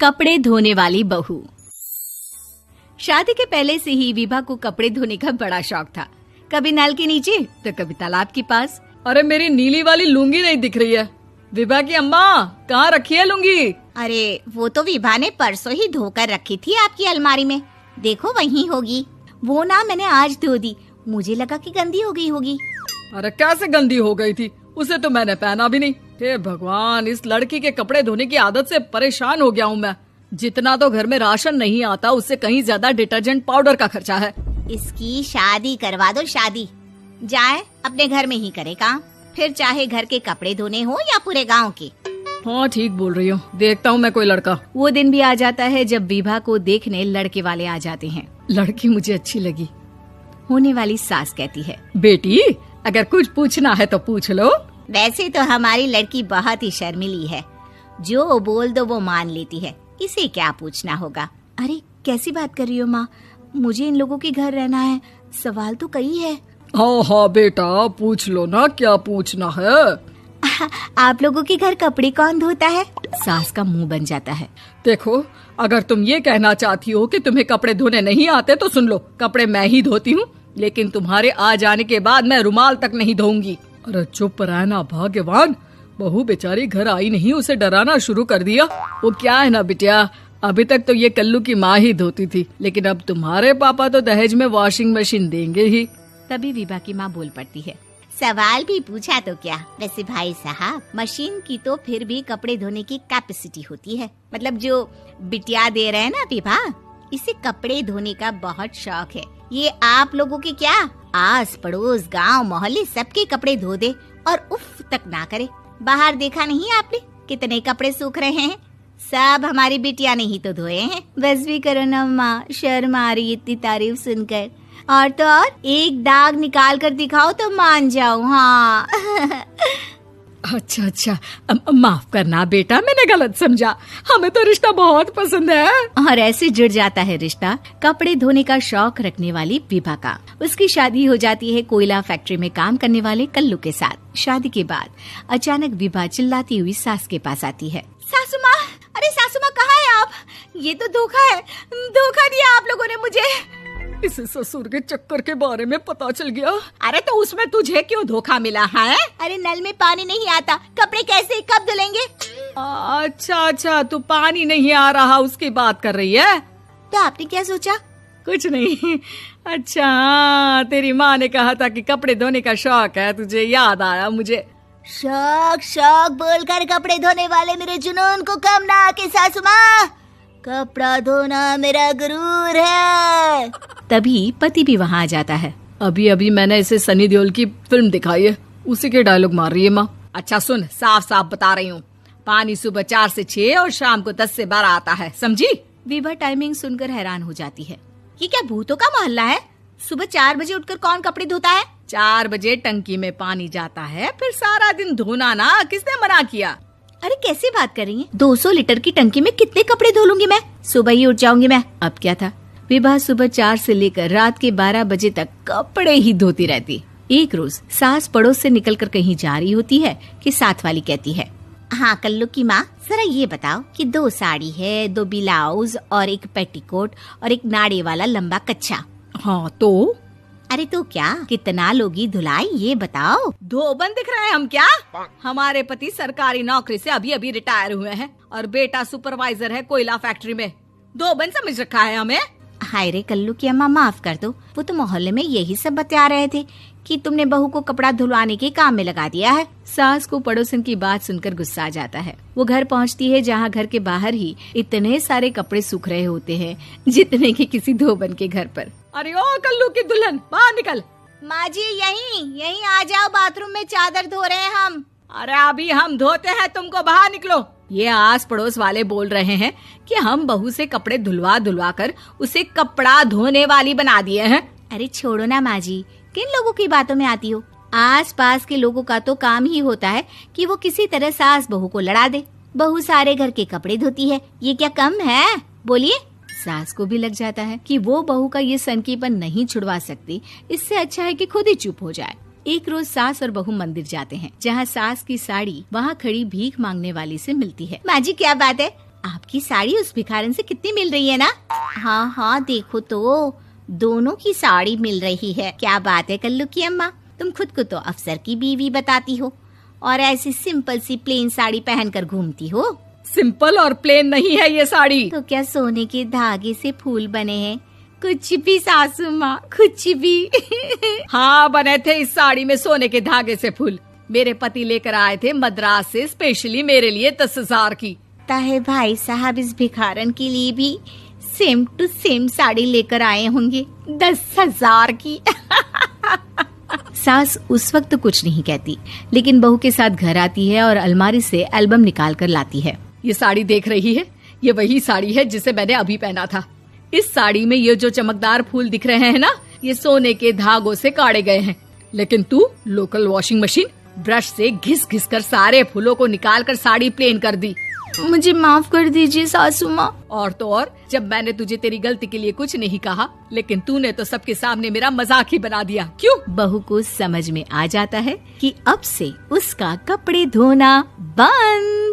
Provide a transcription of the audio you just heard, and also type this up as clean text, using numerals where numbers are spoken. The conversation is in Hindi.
कपड़े धोने वाली बहू। शादी के पहले से ही विभा को कपड़े धोने का बड़ा शौक था। कभी नल के नीचे तो कभी तालाब के पास। अरे मेरी नीली वाली लुंगी नहीं दिख रही है। विभा की अम्मा, कहाँ रखी है लुंगी? अरे वो तो विभा ने परसों ही धोकर रखी थी आपकी अलमारी में, देखो वहीं होगी। वो ना मैंने आज धो दी, मुझे लगा कि गंदी हो गई होगी। अरे कैसे गंदी हो गई थी? उसे तो मैंने पहना भी नहीं। हे भगवान, इस लड़की के कपड़े धोने की आदत से परेशान हो गया हूँ मैं। जितना तो घर में राशन नहीं आता, उससे कहीं ज्यादा डिटर्जेंट पाउडर का खर्चा है। इसकी शादी करवा दो, शादी जाए अपने घर में ही करे काम, फिर चाहे घर के कपड़े धोने हो या पूरे गांव के। हाँ ठीक बोल रही हो, देखता हूँ मैं कोई लड़का। वो दिन भी आ जाता है जब विभा को देखने लड़के वाले आ जाते हैं। लड़की मुझे अच्छी लगी। होने वाली सास कहती है, बेटी अगर कुछ पूछना है तो पूछ लो। वैसे तो हमारी लड़की बहुत ही शर्मिली है, जो बोल दो वो मान लेती है, इसे क्या पूछना होगा। अरे कैसी बात कर रही हो माँ, मुझे इन लोगों के घर रहना है, सवाल तो कई है। हाँ हाँ बेटा, पूछ लो ना, क्या पूछना है। आप लोगों के घर कपड़े कौन धोता है? सास का मुंह बन जाता है। देखो, अगर तुम ये कहना चाहती हो कि तुम्हें कपड़े धोने नहीं आते तो सुन लो, कपड़े मैं ही धोती हूँ, लेकिन तुम्हारे आ जाने के बाद मैं रुमाल तक नहीं धोऊंगी। अरे चुप रहना भाग्यवान, बहू बेचारी घर आई नहीं, उसे डराना शुरू कर दिया। वो क्या है ना बिटिया, अभी तक तो ये कल्लू की माँ ही धोती थी, लेकिन अब तुम्हारे पापा तो दहेज में वॉशिंग मशीन देंगे ही। तभी विभा की माँ बोल पड़ती है, सवाल भी पूछा तो क्या। वैसे भाई साहब, मशीन की तो फिर भी कपड़े धोने की कैपेसिटी होती है। मतलब जो बिटिया दे रहे हैं ना विभा, इसे कपड़े धोने का बहुत शौक है। ये आप लोगों के क्या, आस पड़ोस गांव मोहल्ले सबके कपड़े धो दे और उफ तक ना करे। बाहर देखा नहीं आपने कितने कपड़े सूख रहे हैं? सब हमारी बिटिया ने ही तो धोए हैं। बस भी करो ना माँ, शर्म आ रही इतनी तारीफ सुनकर। और तो और एक दाग निकाल कर दिखाओ तो मान जाओ। हाँ अच्छा, माफ करना बेटा, मैंने गलत समझा। हमें तो रिश्ता बहुत पसंद है। और ऐसे जुड़ जाता है रिश्ता कपड़े धोने का शौक रखने वाली विभा का। उसकी शादी हो जाती है कोयला फैक्ट्री में काम करने वाले कल्लू के साथ। शादी के बाद अचानक विभा चिल्लाती हुई सास के पास आती है। सासू माँ, अरे सासू माँ कहाँ है आप? ये तो धोखा है, धोखा दिया आप लोगों ने मुझे। इसे ससुर के चक्कर के बारे में पता चल गया। अरे तो उसमें तुझे क्यों धोखा मिला है? अरे नल में पानी नहीं आता, कपड़े कैसे कब धुलेंगे? अच्छा, तू पानी नहीं आ रहा उसकी बात कर रही है। तो आपने क्या सोचा? कुछ नहीं। अच्छा, तेरी माँ ने कहा था कि कपड़े धोने का शौक है तुझे, याद आया मुझे। शौक बोलकर कपड़े धोने वाले मेरे जुनून को कम ना आके सासू माँ, कपड़ा धोना मेरा गुरूर है। तभी पति भी वहाँ आ जाता है। अभी मैंने इसे सनी देओल की फिल्म दिखाई है, उसी के डायलॉग मार रही है माँ। अच्छा सुन, साफ बता रही हूँ, पानी सुबह 4 से 6 और शाम को 10 से 12 आता है, समझी? विभा टाइमिंग सुनकर हैरान हो जाती है। ये क्या भूतों का मोहल्ला है? सुबह 4 बजे उठकर कौन कपड़े धोता है? 4 बजे टंकी में पानी जाता है, फिर सारा दिन धोना ना, किसने मना किया? अरे कैसी बात कर रही हैं? 200 लीटर की टंकी में कितने कपड़े धो लूंगी मैं, सुबह ही उठ जाऊंगी मैं। अब क्या था, विभा सुबह 4 से लेकर रात के 12 बजे तक कपड़े ही धोती रहती। एक रोज सास पड़ोस से निकलकर कहीं जा रही होती है कि साथ वाली कहती है, हाँ कल्लू की माँ, जरा ये बताओ कि 2 साड़ी है, 2 ब्लाउज और एक पेटीकोट और एक नाड़े वाला लंबा कच्छा। हाँ तो? अरे तो क्या, कितना लोगी धुलाई ये बताओ। धोबन दिख रहे हैं हम क्या? हमारे पति सरकारी नौकरी से अभी रिटायर हुए हैं और बेटा सुपरवाइजर है कोयला फैक्ट्री में। धोबन समझ रखा है हमें। हाय रे कल्लू की अम्मा, माफ कर दो, वो तो मोहल्ले में यही सब बता रहे थे कि तुमने बहू को कपड़ा धुलवाने के काम में लगा दिया है। सास को पड़ोसन की बात सुनकर गुस्सा आ जाता है। वो घर पहुंचती है जहां घर के बाहर ही इतने सारे कपड़े सूख रहे होते हैं जितने कि किसी धोबन के घर पर। अरे ओ कल्लू की दुल्हन, बाहर निकल। माँ जी यहीं आ जाओ, बाथरूम में चादर धो रहे हैं हम। अरे अभी हम धोते हैं, तुमको बाहर निकलो। ये आस पड़ोस वाले बोल रहे हैं कि हम बहू से कपड़े धुलवा कर उसे कपड़ा धोने वाली बना दिए हैं। अरे छोड़ो ना माँ जी, किन लोगों की बातों में आती हो? आस पास के लोगों का तो काम ही होता है कि वो किसी तरह सास बहू को लड़ा दे। बहू सारे घर के कपड़े धोती है, ये क्या कम है? बोलिए। सास को भी लग जाता है कि वो बहू का ये सनकीपन नहीं छुड़वा सकती, इससे अच्छा है कि खुद ही चुप हो जाए। एक रोज सास और बहू मंदिर जाते हैं, जहाँ सास की साड़ी वहाँ खड़ी भीख मांगने वाली से मिलती है। माँ जी क्या बात है, आपकी साड़ी उस भिखारन से कितनी मिल रही है ना? हाँ हाँ, देखो तो दोनों की साड़ी मिल रही है। क्या बात है कल्लू की अम्मा, तुम खुद को तो अफसर की बीवी बताती हो और ऐसी सिंपल सी प्लेन साड़ी पहनकर घूमती हो। सिंपल और प्लेन नहीं है ये साड़ी। तो क्या सोने के धागे से फूल बने हैं? कुछ भी सासू माँ, कुछ भी। हाँ, बने थे इस साड़ी में सोने के धागे से फूल। मेरे पति लेकर आए थे मद्रास से स्पेशली मेरे लिए 10,000 की। ताहे भाई साहब इस भिखारन के लिए भी सेम टू सेम साड़ी लेकर आए होंगे 10,000 की। सास उस वक्त तो कुछ नहीं कहती, लेकिन बहू के साथ घर आती है और अलमारी से एल्बम निकाल कर लाती है। ये साड़ी देख रही है, ये वही साड़ी है जिसे मैंने अभी पहना था। इस साड़ी में ये जो चमकदार फूल दिख रहे हैं ना, ये सोने के धागों से काढ़े गए हैं। लेकिन तू लोकल वॉशिंग मशीन ब्रश से घिस घिस कर सारे फूलों को निकाल कर साड़ी प्लेन कर दी। मुझे माफ कर दीजिए सासू माँ। और तो और, जब मैंने तुझे तेरी गलती के लिए कुछ नहीं कहा, लेकिन तूने तो सबके सामने मेरा मजाक ही बना दिया। क्यों? बहू को समझ में आ जाता है कि अब से उसका कपड़े धोना बंद।